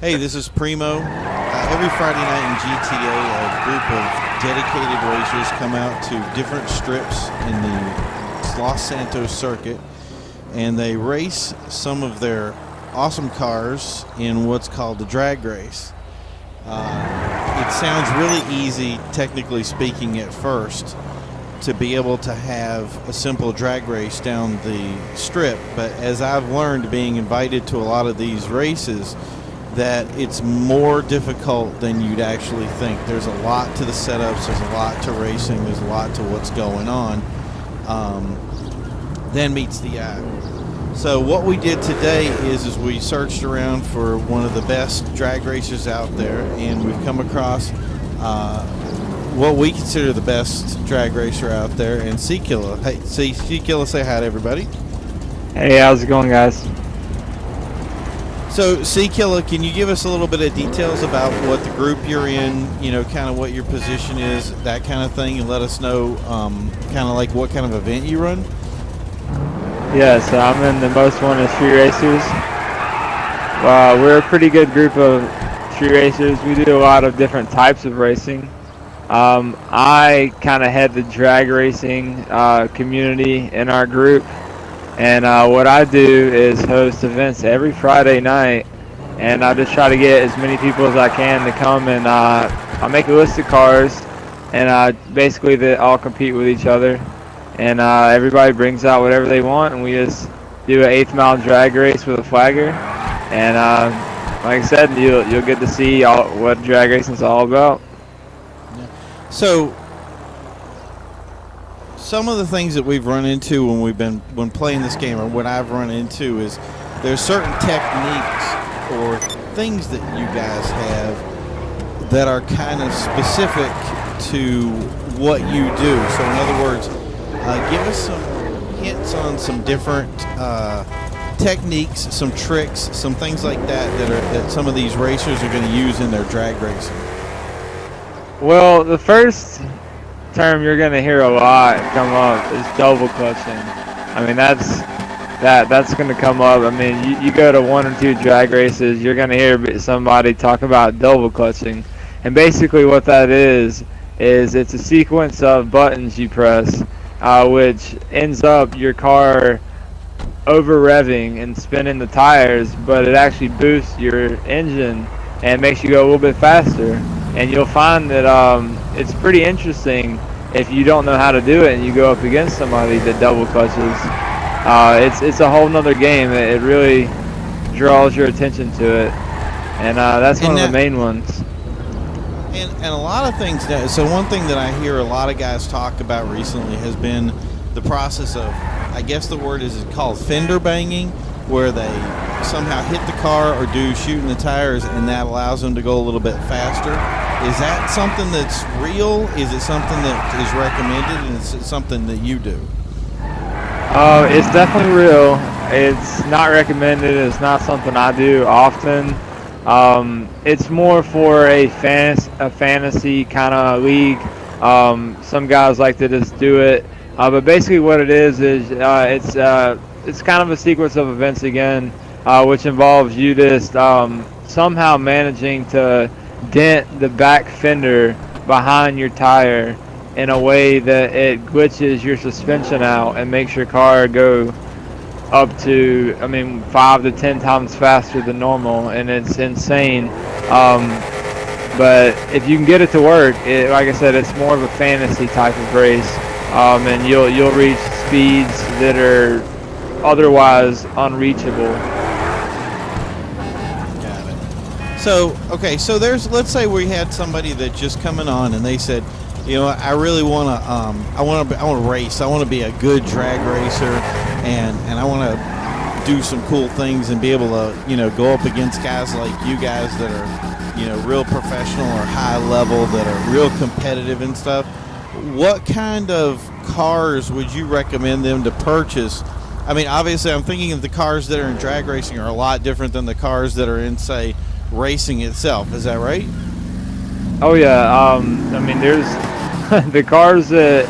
Hey, this is Primo. Every Friday night in GTA, a group of dedicated racers come out to different strips in the Los Santos circuit, and they race some of their awesome cars in what's called the drag race. It sounds really easy, technically speaking, at first, to be able to have a simple drag race down the strip, but as I've learned being invited to a lot of these races, that it's more difficult than you'd actually think. There's a lot to the setups, there's a lot to racing, there's a lot to what's going on, than meets the eye. So what we did today is we searched around for one of the best drag racers out there, and we've come across what we consider the best drag racer out there, and CKiiLLA. Hey, CKiiLLA, say hi to everybody. Hey, how's it going, guys? So, CKiiLLA, can you give us a little bit of details about what the group you're in, you know, kind of what your position is, that kind of thing, and let us know kind of like what kind of event you run? Yeah, so I'm in the Most Wanted Street Racers. We're a pretty good group of street racers. We do a lot of different types of racing. I kind of head the drag racing community in our group. And what I do is host events every Friday night, and I just try to get as many people as I can to come, and I make a list of cars, and basically they all compete with each other, and everybody brings out whatever they want, and we just do an 8th mile drag race with a flagger, and like I said, you'll get to see what drag racing is all about. Yeah. So, some of the things that we've run into when playing this game, or what I've run into, is there's certain techniques or things that you guys have that are kind of specific to what you do. So in other words, give us some hints on some different techniques, some tricks, some things like that some of these racers are going to use in their drag racing. Well, the first term you're gonna hear a lot come up is double clutching. I mean, that's gonna come up. I mean, you go to 1 or 2 drag races, you're gonna hear somebody talk about double clutching, and basically what that is it's a sequence of buttons you press, which ends up your car over revving and spinning the tires, but it actually boosts your engine and makes you go a little bit faster. And you'll find that it's pretty interesting if you don't know how to do it and you go up against somebody that double clutches. It's a whole nother game. It really draws your attention to it, and that's one of the main ones. And a lot of things. So one thing that I hear a lot of guys talk about recently has been the process of, I guess the word is called fender banging, where they somehow hit the car or do shooting the tires, and that allows them to go a little bit faster. Is that something that's real? Is it something that is recommended, and is it something that you do? It's definitely real. It's not recommended. It's not something I do often. It's more for a fantasy kind of league. Some guys like to just do it, but basically what it is it's kind of a sequence of events again, which involves you just somehow managing to dent the back fender behind your tire in a way that it glitches your suspension out and makes your car go up to, 5 to 10 times faster than normal, and it's insane. But if you can get it to work, like I said, it's more of a fantasy type of race, and you'll reach speeds that are otherwise unreachable. Got it. So, okay, so let's say we had somebody that just coming on and they said, you know, I really want to, I want to race. I want to be a good drag racer, and I want to do some cool things and be able to, you know, go up against guys like you guys that are, you know, real professional or high level, that are real competitive and stuff. What kind of cars would you recommend them to purchase? I mean, obviously, I'm thinking of the cars that are in drag racing are a lot different than the cars that are in, say, racing itself. Is that right? Oh yeah. There's the cars that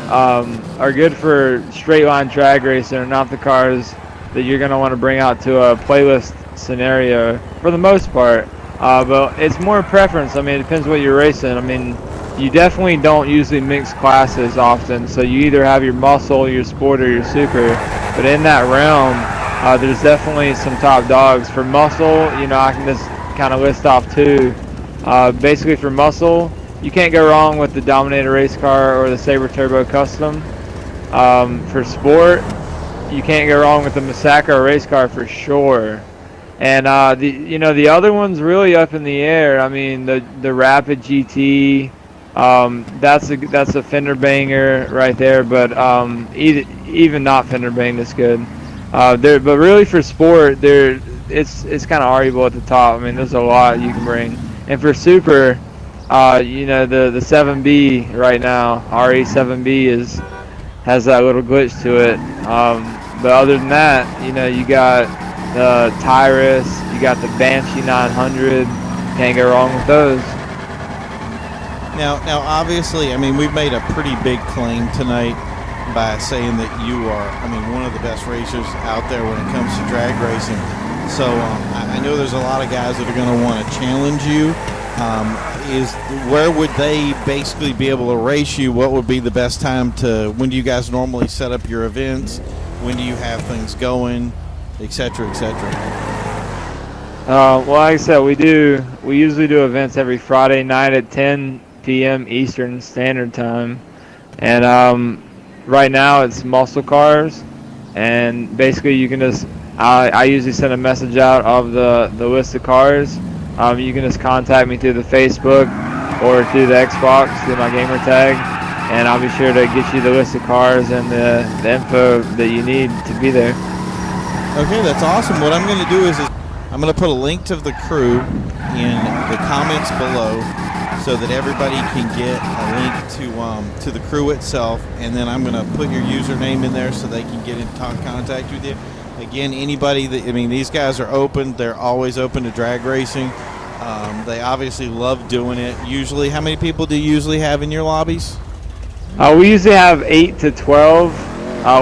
are good for straight line drag racing are not the cars that you're going to want to bring out to a playlist scenario for the most part. But it's more preference. I mean, it depends what you're racing. I mean, you definitely don't usually mix classes often. So you either have your muscle, your sport, or your super. But in that realm, there's definitely some top dogs. For muscle, I can just kind of list off two. Basically, for muscle, you can't go wrong with the Dominator race car or the Sabre Turbo Custom. For sport, you can't go wrong with the Massacre race car for sure. And the other one's really up in the air. I mean, the Rapid GT, that's a fender banger right there. But even not fender banged is good. But really for sport, it's kind of arguable at the top. I mean, there's a lot you can bring. And for super, the 7B right now, RE7B has that little glitch to it. But other than that, you got the Tyrus, you got the Banshee 900. Can't go wrong with those. Now, obviously, I mean, we've made a pretty big claim tonight by saying that you are, one of the best racers out there when it comes to drag racing. So I know there's a lot of guys that are going to want to challenge you. Where would they basically be able to race you? What would be the best time when do you guys normally set up your events? When do you have things going, et cetera, et cetera? Well, like I said, we usually do events every Friday night at 10 p.m. Eastern Standard Time. And right now it's muscle cars. And basically you can just, I usually send a message out of the list of cars. You can just contact me through the Facebook or through the Xbox, through my gamer tag, and I'll be sure to get you the list of cars and the info that you need to be there. Okay, that's awesome. What I'm going to do is I'm going to put a link to the crew in the comments below so that everybody can get a link to the crew itself, and then I'm going to put your username in there so they can get in contact with you. Again, anybody these guys are open. They're always open to drag racing. They obviously love doing it. Usually, how many people do you usually have in your lobbies? We usually have 8 to 12.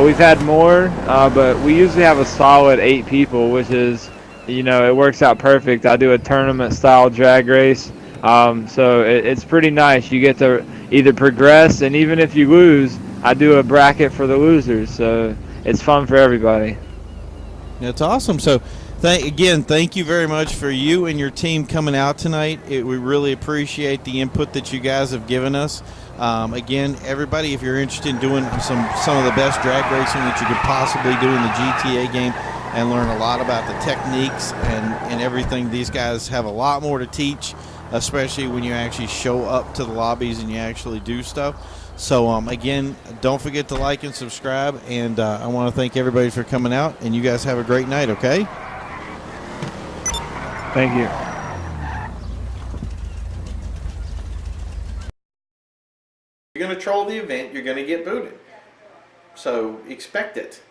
We've had more, but we usually have a solid 8 people, which is, it works out perfect. I do a tournament-style drag race, so it's pretty nice. You get to either progress, and even if you lose, I do a bracket for the losers, so it's fun for everybody. That's awesome. So, thank you very much for you and your team coming out tonight. We really appreciate the input that you guys have given us. Again, everybody, if you're interested in doing some of the best drag racing that you could possibly do in the GTA game and learn a lot about the techniques and everything, these guys have a lot more to teach, especially when you actually show up to the lobbies and you actually do stuff. So, again, don't forget to like and subscribe, and I want to thank everybody for coming out, and you guys have a great night, okay? Thank you. You're going to troll the event, you're going to get booted. So, expect it.